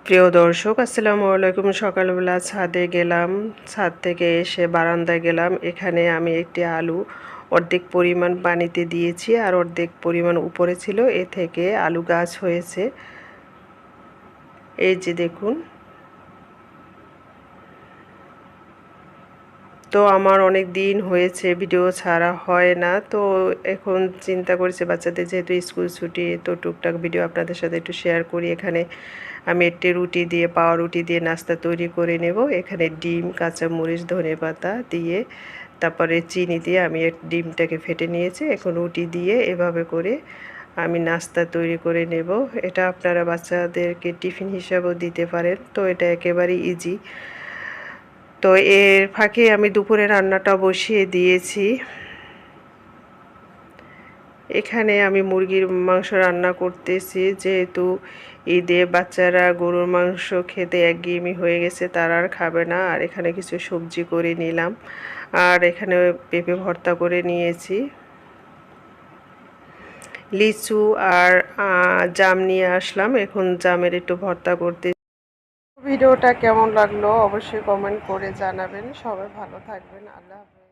প্রিয় দর্শক, আসসালামু আলাইকুম। সকালবেলা ছাদে গেলাম, ছাদ থেকে এসে বারান্দায় গেলাম। এখানে আমি একটি আলু অর্ধেক পরিমাণ পানিতে দিয়েছি আর অর্ধেক পরিমাণ উপরে ছিল, এ থেকে আলু গাছ হয়েছে। এই যে দেখুন। তো আমার অনেক দিন হয়েছে ভিডিও ছাড়া হয় না, তো এখন চিন্তা করেছি বাচ্চাদের যেহেতু স্কুল ছুটি, তো টুকটাক ভিডিও আপনাদের সাথে একটু শেয়ার করি। এখানে আমি একটি রুটি দিয়ে, পাউরুটি দিয়ে নাস্তা তৈরি করে নেব। এখানে ডিম, কাঁচামরিচ, ধনেপাতা দিয়ে, তারপরে চিনি দিয়ে আমি ডিমটাকে ফেটে নিয়েছি। এখন রুটি দিয়ে এভাবে করে আমি নাস্তা তৈরি করে নেব। এটা আপনারা বাচ্চাদেরকে টিফিন হিসাবেও দিতে পারেন, তো এটা একেবারেই ইজি। তো এর ফাঁকে আমি দুপুরে রান্নাটা বসিয়ে দিয়েছি। এখানে আমি মুরগির মাংস রান্না করতেছি, যেহেতু ঈদে বাচ্চারা গরুর মাংস খেতে একঘেয়েমি হয়ে গেছে, তারা আর খাবে না। আর এখানে কিছু সবজি করে নিলাম, আর এখানে পেঁপে ভর্তা করে নিয়েছি। লিচু আর জাম নিয়ে আসলাম, এখন জামের একটু ভর্তা করতে। ভিডিওটা কেমন লাগলো অবশ্যই কমেন্ট করে জানাবেন। সবাই ভালো থাকবেন। আল্লাহ হাফেজ।